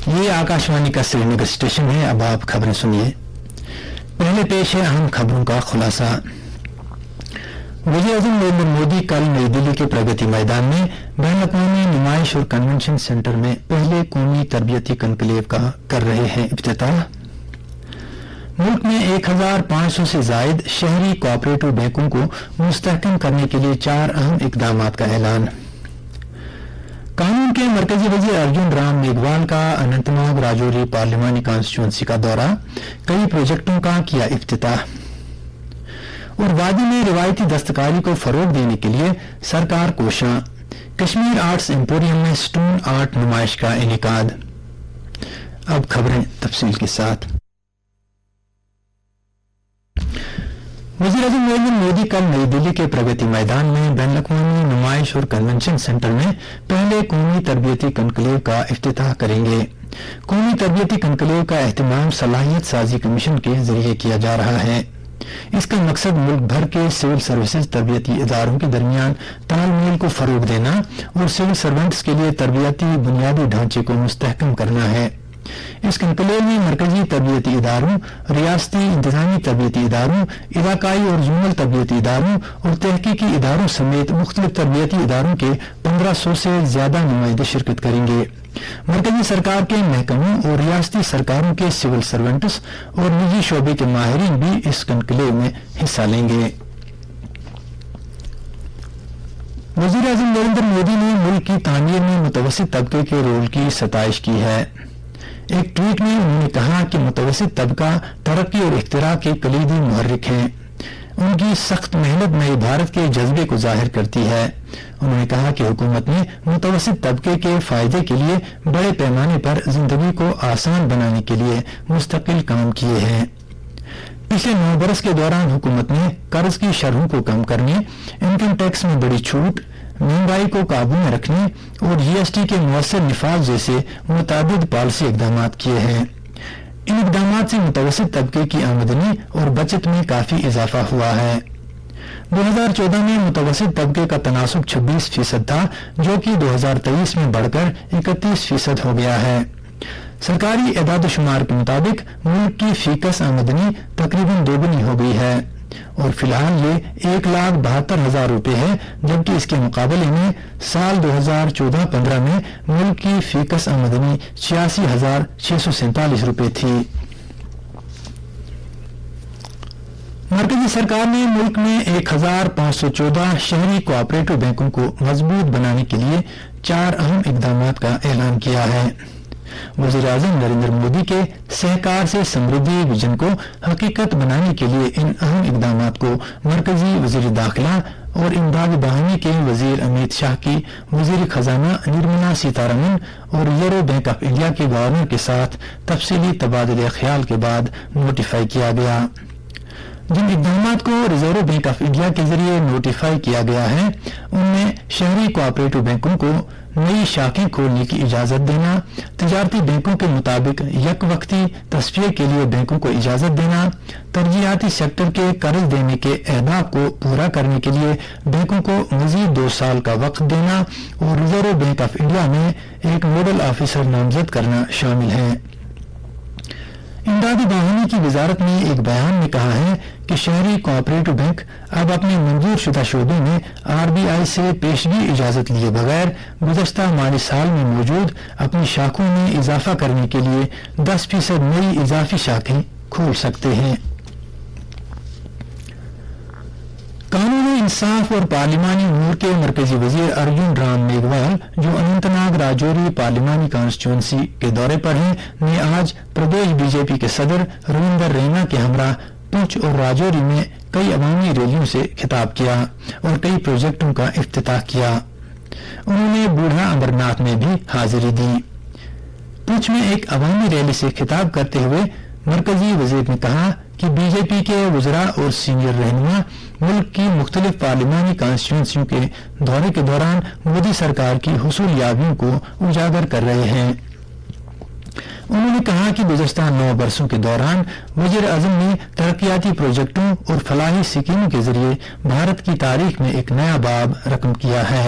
ये आकाशवाणी का श्रीनगर स्टेशन है। अब आप खबरें सुनिए। पहले पेश है अहम खबरों का खुलासा। वज़ीर-ए-आज़म नरेंद्र मोदी कल नई दिल्ली के प्रगति मैदान में बैन-अक़वामी नुमाइश और कन्वेंशन सेंटर में पहले कौमी तरबियती कन्क्लेव का कर रहे हैं इफ्तिताह। मुल्क में 1500 से जायद शहरी कोऑपरेटिव बैंकों को मुस्तहकम करने के लिए 4 अहम इक़दामात का ऐलान। कानून के मरकजी वज़ीर अर्जुन राम मेघवाल का अनंतनाग राजौरी पार्लिमानी कॉन्स्टिट्यूंसी का दौरा, कई प्रोजेक्टों का किया इफ्तिताह। और वादी में रिवायती दस्तकारी को फरोग देने के लिए सरकार कोशां, कश्मीर आर्ट्स एम्पोरियम में स्टोन आर्ट नुमाइश का इनेकाद। अब खबरें तफसील के साथ। वज़ीर-ए-आज़म नरेंद्र मोदी कल नई दिल्ली के प्रगति मैदान में बैन-अक़वामी नुमाइश और कन्वेंशन सेंटर में पहले कौमी तरबियती कन्क्लेव का इफ्तिताह करेंगे। कौमी तरबियती कन्क्लेव का एहतमाम सलाहियत साजी कमीशन के जरिए किया जा रहा है। इसका मकसद मुल्क भर के सिविल सर्विसेज तरबियती इदारों के दरमियान तालमेल को फरोग देना और सिविल सर्वेंट्स के लिए तरबियती बुनियादी ढांचे को मुस्तहकम करना है। इस कन्क्लेव में मरकजी तरबियती इदारों, रियासती इंतजामी तरबियती इदारों, इलाकाई और जोनल तरबियती इदारों और तहकीकी इदारों समेत मुख्तलिफ तरबियती इदारों के 1500 से ज्यादा नुमाइंदे शिरकत करेंगे। मरकजी सरकार के महकमों और रियासती सरकारों के सिविल सर्वेंट्स और निजी शोबे के माहिरीन भी इस कन्क्लेव में हिस्सा लेंगे। वज़ीर-ए-आज़म नरेंद्र मोदी ने मुल्क की तामीर में मुतवस्सित तबके के रोल की सताइश की है। एक ट्वीट में उन्होंने कहा कि मुतवस्सित तबका तरक्की और इख्तिरा के कलीदी मुहर्रिक हैं। उनकी सख्त मेहनत नए भारत के जज्बे को जाहिर करती है। उन्होंने कहा कि हुकूमत ने मुतवस्सित तबके के फायदे के लिए बड़े पैमाने पर जिंदगी को आसान बनाने के लिए मुस्तकिल काम किए हैं। पिछले 9 बरस के दौरान हुकूमत ने कर्ज की शरहों को कम करने, इनकम टैक्स में बड़ी छूट, महंगाई को काबू में रखने और जीएसटी के मुअस्सर निफाज जैसे मुताबिद पॉलिसी इक़दाम किए हैं। इन इक़दामात से मुतवस्सित तबके की आमदनी और बचत में काफी इजाफा हुआ है। 2014 में मुतवस्सित तबके का तनासुब 26% था, जो कि 2023 में बढ़कर 31% हो गया है। सरकारी एदाद-ओ-शुमार के मुताबिक मुल्क की फीकस आमदनी तकरीबन दोगुनी हो गई है और फिलहाल ये 1,72,000 रुपये है, जबकि इसके मुकाबले में साल 2014-15 में मुल्क की फीकस आमदनी 86,647 रुपये थी। मरकजी सरकार ने मुल्क में 1,514 शहरी कोऑपरेटिव बैंकों को मजबूत बनाने के लिए 4 अहम इक़दामात का ऐलान किया है। वज़ीर-ए-आज़म नरेंद्र मोदी के सहकार से समृद्धि विजन को हकीकत बनाने के लिए इन अहम इक़दामात को मरकजी वज़ीर दाखिला और इमदाद बाहमी के वज़ीर अमित शाह की वज़ीर खजाना निर्मला सीतारमन और रिजर्व बैंक ऑफ इंडिया के गवर्नर के साथ तफसीली तबादले ख्याल के बाद नोटिफाई किया गया। जिन इक़दामात को रिजर्व बैंक ऑफ इंडिया के जरिए नोटिफाई किया गया है, उनमें शहरी कोऑपरेटिव बैंकों को नई शाखें खोलने की इजाजत देना, तिजारती बैंकों के मुताबिक यकवक्ती तस्फिये के लिए बैंकों को इजाजत देना, तरजीहाती सेक्टर के कर्ज देने के अहदाफ को पूरा करने के लिए बैंकों को मजीद 2 साल का वक्त देना और रिजर्व बैंक ऑफ इंडिया में एक नोडल ऑफिसर नामजद करना शामिल है। इमदाद बाहमी की वजारत ने एक बयान में कहा है कि शहरी कोऑपरेटिव बैंक अब अपने मंजूर शुदा शोबे में आरबीआई से पेशगी इजाजत लिए बगैर गुज़श्ता माली साल में मौजूद अपनी शाखों में इजाफा करने के लिए 10% नई इजाफी शाखें खोल सकते हैं। कानून इंसाफ और पार्लिमानी अमूर के मरकजी वजीर अर्जुन राम मेघवाल, जो अनंतनाग राजौरी पार्लिमानी कॉन्स्टिट्यूंसी के दौरे पर हैं, ने आज प्रदेश बीजेपी के सदर रविंदर रैना के हमरा पुंछ और राजौरी में कई अवामी रैलियों से खिताब किया और कई प्रोजेक्टों का इफ्तिताह किया। उन्होंने बूढ़ा अमरनाथ में भी हाजिरी दी। पुंछ में एक अवामी रैली से खिताब करते हुए मरकजी वजीर ने कहा कि बीजेपी के वज़रा और सीनियर रहनुमा मुल्क की मुख्तलिफ पार्लिमानी कॉन्स्टिट्यूंसियों के दौरे के दौरान मोदी सरकार की हुसूलियाबियों को उजागर कर रहे हैं। उन्होंने कहा कि गुज़श्ता 9 बरसों के दौरान वज़ीर-ए-आज़म ने तरक्याती प्रोजेक्टों और फलाही स्कीमों के जरिए भारत की तारीख में एक नया बाब रकम किया है।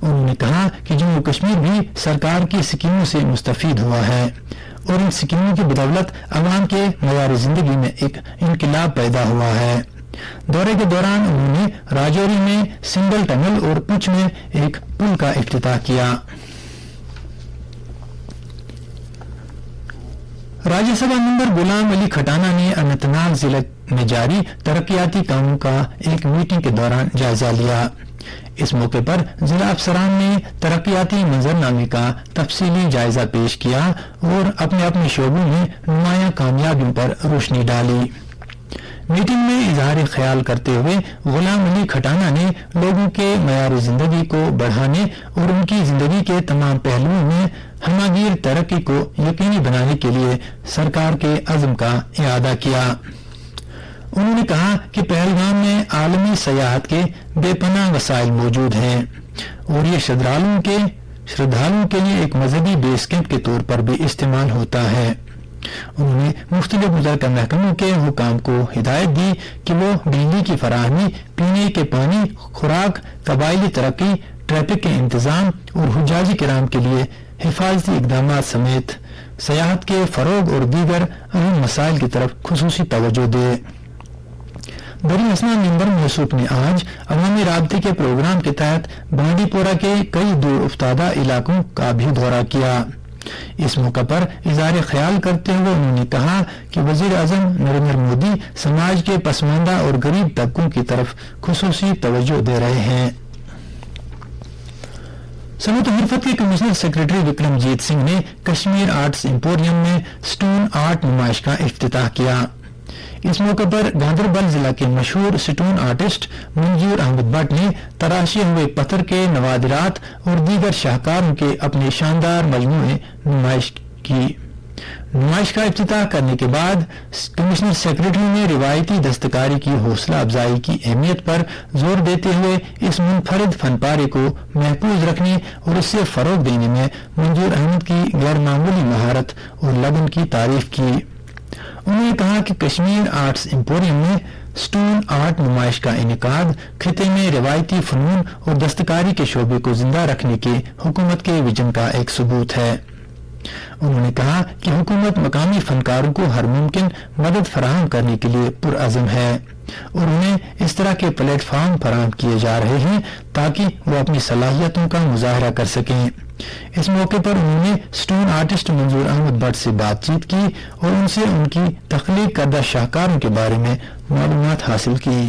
انہوں نے کہا کہ جموں کشمیر بھی سرکار کی اسکیموں سے مستفید ہوا ہے اور ان اسکیموں کی بدولت عوام کے معیار زندگی میں ایک انقلاب پیدا ہوا ہے۔ دورے کے دوران انہوں نے راجوری میں سنگل ٹنل اور پنچ میں ایک پل کا افتتاح کیا۔ راجیہ سبھا ممبر غلام علی کھٹانہ نے اننت ناگ ضلع میں جاری ترقیاتی کاموں کا ایک میٹنگ کے دوران جائزہ لیا۔ اس موقع پر ضلع افسران نے ترقیاتی منظرنامے کا تفصیلی جائزہ پیش کیا اور اپنے اپنے شعبوں میں نمایاں کامیابیوں پر روشنی ڈالی۔ میٹنگ میں اظہار خیال کرتے ہوئے غلام علی کھٹانہ نے لوگوں کے معیار زندگی کو بڑھانے اور ان کی زندگی کے تمام پہلوؤں میں ہمہ گیر ترقی کو یقینی بنانے کے لیے سرکار کے عزم کا اعادہ کیا۔ انہوں نے کہا کہ پہلگام میں عالمی سیاحت کے بے پناہ وسائل موجود ہیں اور یہ شردھالوں کے لیے ایک مذہبی بیس کیمپ کے طور پر بھی استعمال ہوتا ہے۔ انہوں نے مختلف متعلقہ محکموں کے حکام کو ہدایت دی کہ وہ بجلی کی فراہمی، پینے کے پانی، خوراک، قبائلی ترقی، ٹریفک کے انتظام اور حجاج کرام کے لیے حفاظتی اقدامات سمیت سیاحت کے فروغ اور دیگر اہم مسائل کی طرف خصوصی توجہ دے۔ بڑی اسنا ممبر موصوف نے آج عوامی رابطے کے پروگرام کے تحت بانڈی پورہ کے کئی دور افتادہ علاقوں کا بھی دورہ کیا۔ اس موقع پر اظہار خیال کرتے ہوئے انہوں نے کہا کہ وزیر اعظم نریندر مودی سماج کے پسماندہ اور غریب طبقوں کی طرف خصوصی توجہ دے رہے ہیں۔ صنعت و حرفت کے کمشنر سیکرٹری وکرم جیت سنگھ نے کشمیر آرٹس ایمپوریم میں سٹون آرٹ نمائش کا افتتاح کیا۔ اس موقع پر گاندربل ضلع کے مشہور سٹون آرٹسٹ منظور احمد بٹ نے تراشے ہوئے پتھر کے نوادرات اور دیگر شاہکاروں کے اپنے شاندار مجموعے نمائش کی۔ نمائش کا افتتاح کرنے کے بعد کمشنر سیکرٹری نے روایتی دستکاری کی حوصلہ افزائی کی اہمیت پر زور دیتے ہوئے اس منفرد فن پارے کو محفوظ رکھنے اور اس سے فروغ دینے میں منظور احمد کی غیر معمولی مہارت اور لگن کی تعریف کی۔ انہوں نے کہا کہ کشمیر آرٹس ایمپوریم میں سٹون آرٹ نمائش کا انعقاد خطے میں روایتی فنون اور دستکاری کے شعبے کو زندہ رکھنے کے حکومت کے وژن کا ایک ثبوت ہے۔ انہوں نے کہا کہ حکومت مقامی فنکاروں کو ہر ممکن مدد فراہم کرنے کے لیے پرعزم ہے اور انہیں اس طرح کے پلیٹ فارم فراہم کیے جا رہے ہیں تاکہ وہ اپنی صلاحیتوں کا مظاہرہ کر سکیں۔ اس موقع پر انہوں نے سٹون آرٹسٹ منظور احمد بٹ سے بات چیت کی اور ان سے ان کی تخلیق کردہ شاہکاروں کے بارے میں معلومات حاصل کی۔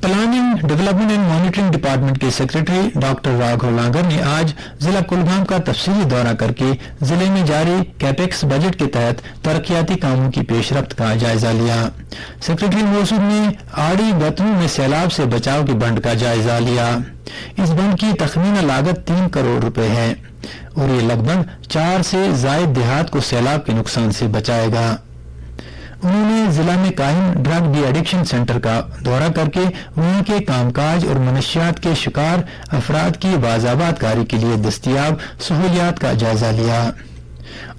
Planning, development and monitoring department کے سیکرٹری ڈاکٹر راگھو لانگر نے آج ضلع کلگام کا تفصیلی دورہ کر کے ضلع میں جاری کیپیکس بجٹ کے تحت ترقیاتی کاموں کی پیش رفت کا جائزہ لیا۔ سیکرٹری موصوف نے آڑی گتنوں میں سیلاب سے بچاؤ کے بند کا جائزہ لیا۔ اس بند کی تخمینہ لاگت 3 کروڑ روپے ہے اور یہ لگ بھگ 4 سے زائد دیہات کو سیلاب کے نقصان سے بچائے گا۔ انہوں نے ضلع میں قائم ڈرگ ڈی ایڈکشن سینٹر کا دورہ کر کے وہاں کے کام کاج اور منشیات کے شکار افراد کی باضابط کاری کے لیے دستیاب سہولیات کا جائزہ لیا۔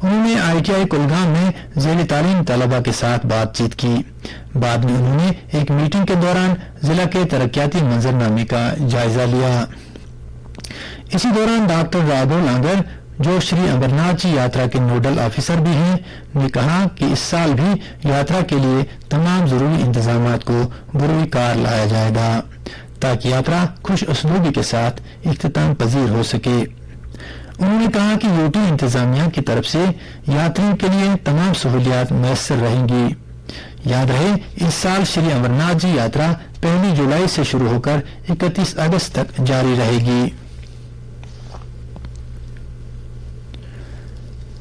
انہوں نے ITI کلگام میں ذیلی تعلیم طلبہ کے ساتھ بات چیت کی۔ بعد میں انہوں نے ایک میٹنگ کے دوران ضلع کے ترقیاتی منظرنامے کا جائزہ لیا۔ اسی دوران ڈاکٹر راگھو لانگر، جو شری امرناتھ جی یاترا کے نوڈل آفیسر بھی ہیں، نے کہا کہ اس سال بھی یاترا کے لیے تمام ضروری انتظامات کو بروئے کار لایا جائے گا تاکہ یاترا خوش اسلوبی کے ساتھ اختتام پذیر ہو سکے۔ انہوں نے کہا کہ UT انتظامیہ کی طرف سے یاتریوں کے لیے تمام سہولیات میسر رہیں گی۔ یاد رہے اس سال شری امرناتھ جی یاترا 1 جولائی سے شروع ہو کر 31 اگست تک جاری رہے گی۔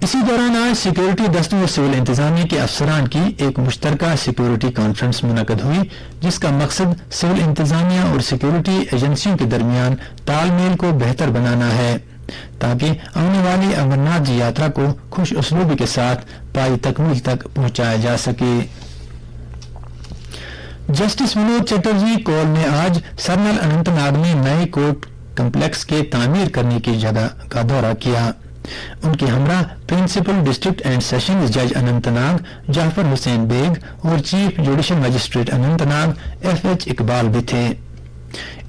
اسی دوران آج سیکورٹی دستوں اور سول انتظامیہ کے افسران کی ایک مشترکہ سیکورٹی کانفرنس منعقد ہوئی، جس کا مقصد سول انتظامیہ اور سیکورٹی ایجنسیوں کے درمیان تال میل کو بہتر بنانا ہے تاکہ آنے والی امرناتھ جی یاترا کو خوش اسلوبی کے ساتھ پائی تکمیل تک پہنچایا جا سکے۔ جسٹس ونود چٹرجی کول نے آج سرنل اننت ناگ میں نئے کورٹ کمپلیکس کے تعمیر کرنے کی جگہ کا دورہ کیا۔ ان کے ہمراہ پرنسپل ڈسٹرکٹ اینڈ سیشنز جج اننت ناگ جعفر حسین بیگ اور chief judicial magistrate Anant Nag FH Iqbal بھی تھے۔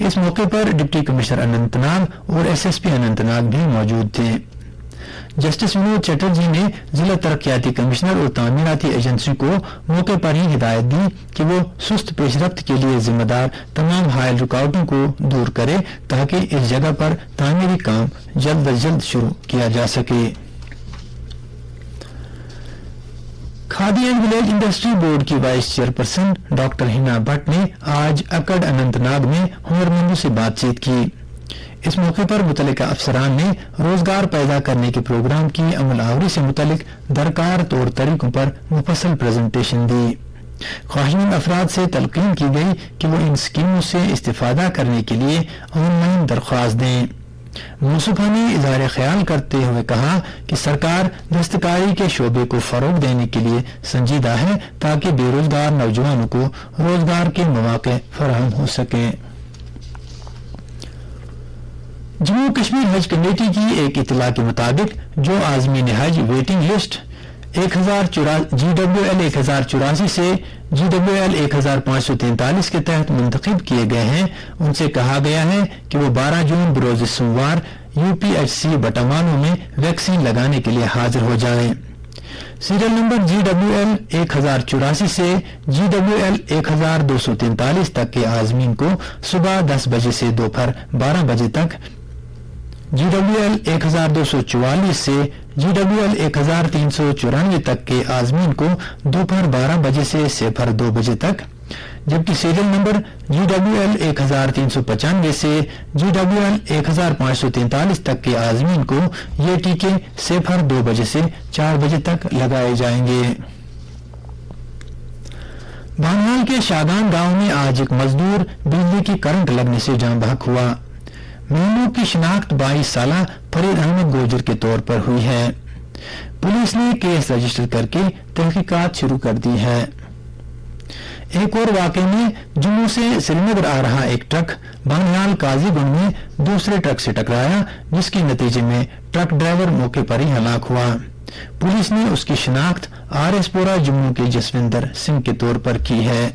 इस मौके पर डिप्टी कमिश्नर अनंतनाग और एसएसपी अनंतनाग भी मौजूद थे। जस्टिस विनोद चटर्जी ने जिला तरक्याती कमिश्नर और तामीराती एजेंसी को मौके पर ही हिदायत दी कि वो सुस्त पेशरफ्त के लिए जिम्मेदार तमाम हायल रुकावटों को दूर करे ताकि इस जगह पर तामीरी काम जल्द अज जल्द शुरू किया जा सके। Khadi and village industry board की vice chairperson doctor Hina Bhatt ने आज अकड़ अनंतनाग में हुनरमंदों से बातचीत की। इस मौके पर मुतल्लिका अफसरान ने रोजगार पैदा करने के प्रोग्राम की अमलावरी से मुतल्लिक दरकार तौर तरीकों पर मुफस्सल प्रेजेंटेशन दी। ख्वाहिशमंद अफराद से तलकीन की गई कि वो इन स्कीमों से इस्तेफादा करने के लिए ऑनलाइन दरख्वास्त दें। मुनसफा ने इज़हार ख्याल करते हुए कहा कि सरकार दस्तकारी के शोबे को फरोग देने के लिए संजीदा है ताकि बेरोजगार नौजवानों को रोजगार के मौके फराहम हो सके। जम्मू कश्मीर हज कमेटी की एक इतला के मुताबिक जो आज़मीन हज वेटिंग लिस्ट GWL 1084 से GWL 1543 के तहत मुंतखब किए गए हैं, उनसे कहा गया है कि वो 12 जून बरोज सोमवार UPHC बटामालू में वैक्सीन लगाने के लिए हाजिर हो जाएं। सीरियल नंबर GWL 1084 से GWL 1243 तक के आज़मीन को सुबह 10 बजे से दोपहर 12 बजे तक, GWL 1244 से GWL 1394 तक के आज़मीन को दोपहर 12 बजे से सेफर 2 बजे तक, जबकि सीरियल नंबर GWL 1395 से GWL 1543 तक के आज़मीन को ये टीके सेफर 2 बजे से 4 बजे तक लगाए जाएंगे। बानहाल के शागान गांव में आज एक मजदूर बिजली की करंट लगने से जान बहक हुआ। महमूद की शिनाख्त 22 साला फरीद अहमद गोजर के तौर पर हुई है। पुलिस ने केस रजिस्टर करके तहकीकात शुरू कर दी है। एक और वाकये में जम्मू से श्रीनगर आ रहा एक ट्रक बानियाल काजीगुंड में दूसरे ट्रक से टकराया, जिसके नतीजे में ट्रक ड्राइवर मौके पर ही हलाक हुआ। पुलिस ने उसकी शिनाख्त आरएसपोरा जम्मू के जसविंदर सिंह के तौर पर की है।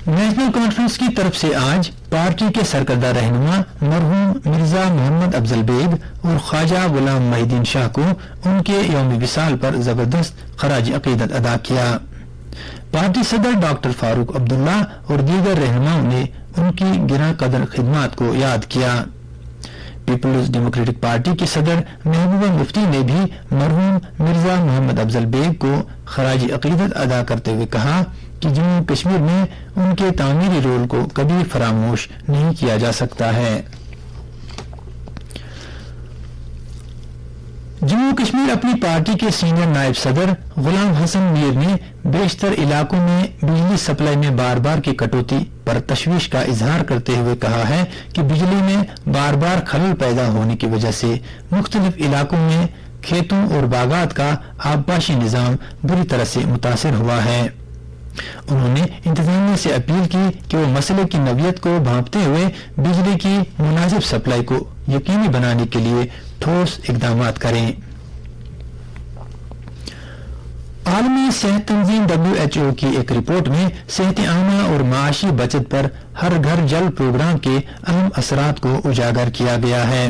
नेशनल कॉन्फ्रेंस की तरफ से आज पार्टी के सरकर्दा रहनुमा मरहूम मिर्जा मोहम्मद अफजल बेग और ख्वाजा गुलाम मोहिद्दीन शाह को उनके यौम विसाल पर जबरदस्त खराज अकीदत अदा किया। पार्टी सदर डॉक्टर फारूक अब्दुल्ला और दीगर रहनुमाओं ने उनकी गिरा कदर खिदमात को याद किया। पीपुल्स डेमोक्रेटिक पार्टी की सदर महबूबा मुफ्ती ने भी मरहूम मिर्जा मोहम्मद अफजल बेग को खराज अकीदत अदा करते हुए कहा कि जम्मू कश्मीर में उनके तामीरी रोल को कभी फरामोश नहीं किया जा सकता है। जम्मू कश्मीर अपनी पार्टी के सीनियर नायब सदर गुलाम हसन मीर ने बेशतर इलाकों में बिजली सप्लाई में बार बार की कटौती पर तशवीश का इजहार करते हुए कहा है कि बिजली में बार बार खलल पैदा होने की वजह से मुख्तलिफ इलाकों में खेतों और बागात का आबपाशी निजाम बुरी तरह से मुतासिर हुआ है। उन्होंने इंतजामिया से अपील की कि वो मसले की नवियत को भांपते हुए बिजली की मुनासिब सप्लाई को यकीनी बनाने के लिए ठोस इकदाम करें। आलमी सेहत तंजीम WHO की एक रिपोर्ट में सेहत आमा और माशी बचत पर हर घर जल प्रोग्राम के अहम असरात को उजागर किया गया है।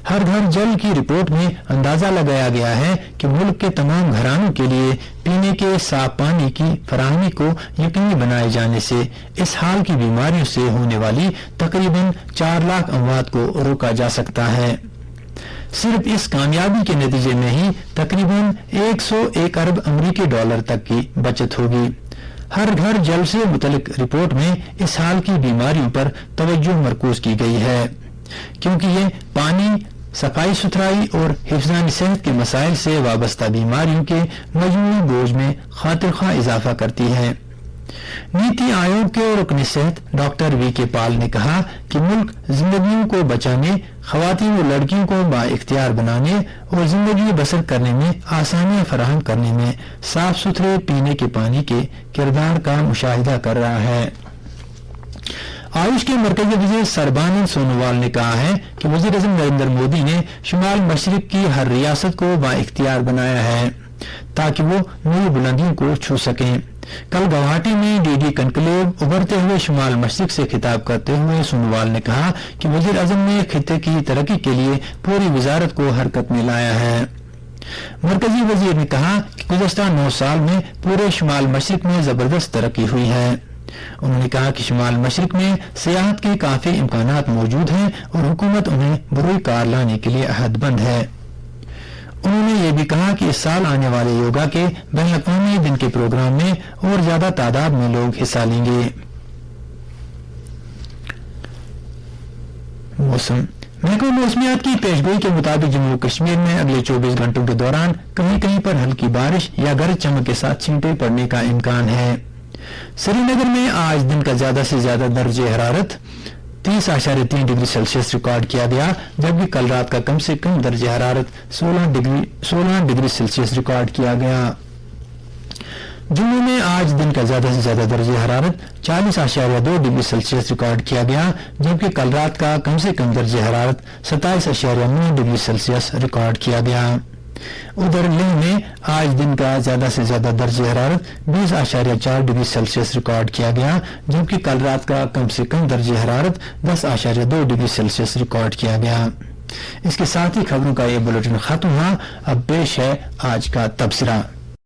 हर घर जल की रिपोर्ट में अंदाजा लगाया गया है कि मुल्क के तमाम घरानों के लिए पीने के साफ पानी की फराहमी को यकीनी बनाए जाने से इस हाल की बीमारियों से होने वाली तकरीबन 4 लाख अमवात को रोका जा सकता है। सिर्फ इस कामयाबी के नतीजे में ही तकरीबन 101 अरब अमरीकी डॉलर तक की बचत होगी। हर घर जल से मुतल्लिक रिपोर्ट में इस हाल की बीमारियों पर तवज्जो मरकूज की गई है, क्योंकि ये पानी, सफाई सुथराई और हिफ्ज़ानी सेहत के मसाइल से वाबस्ता बीमारियों के मजमूई बोझ में खातिर-ख्वाह इजाफा करती है। नीति आयोग के रुकन सेहत डॉक्टर VK पाल ने कहा कि मुल्क जिंदगियों को बचाने, खवातीन और लड़कियों को बाइख्तियार बनाने और जिंदगी बसर करने में आसानियां फराहम करने में साफ सुथरे पीने के पानी के किरदार का मुशाहिदा कर रहा है। आयुष के मरकजी वजीर सरबानंद सोनोवाल ने कहा है कि वजीर आज़म नरेंद्र मोदी ने शुमाल मशरिक की हर रियासत को बाइख्तियार बनाया है ताकि वो नई बुलंदियों को छू सकें। कल गुवाहाटी में डीडी कनक्लेव उभरते हुए शुमाल मशरिक से खिताब करते हुए सोनोवाल ने कहा कि वजीर आजम ने खित्ते की तरक्की के लिए पूरी वजारत को हरकत में लाया है। मरकजी वजीर ने कहा कि गुज़श्ता 9 साल में पूरे शुमाल मशरिक में जबरदस्त तरक्की हुई है। उन्होंने कहा कि शुमाल मशरिक में सियाहत के काफी इम्कानात मौजूद हैं और हुकूमत उन्हें बरूई कार लाने के लिए अहदबंद है। उन्होंने ये भी कहा कि इस साल आने वाले योगा के बैनुल-अक़वामी दिन के प्रोग्राम में और ज्यादा तादाद में लोग हिस्सा लेंगे। मौसम महकमा मौसमियात की पेशगोई के मुताबिक जम्मू कश्मीर में अगले 24 घंटों के दौरान कहीं कहीं पर हल्की बारिश या गरज चमक के साथ छींटे पड़ने का इम्कान है। श्रीनगर में आज दिन का ज्यादा से ज्यादा दर्जे हरारत 30.3 डिग्री सेल्सियस रिकॉर्ड किया गया, जबकि कल रात का कम से कम दर्जे हरारत 16 डिग्री सेल्सियस रिकॉर्ड किया गया। जम्मू में आज दिन का ज्यादा से ज्यादा दर्जे हरारत 40.2 डिग्री सेल्सियस रिकॉर्ड किया गया, जबकि कल रात का कम से कम दर्जे हरारत 27.9 डिग्री सेल्सियस रिकॉर्ड किया गया। उधर लेह में आज दिन का ज्यादा से ज्यादा दर्जे हरारत 20.4 डिग्री सेल्सियस रिकॉर्ड किया गया, जबकि कल रात का कम से कम दर्जे हरारत 10.2 डिग्री सेल्सियस रिकॉर्ड किया गया। इसके साथ ही खबरों का ये बुलेटिन खत्म हुआ। अब पेश है आज का तबसरा।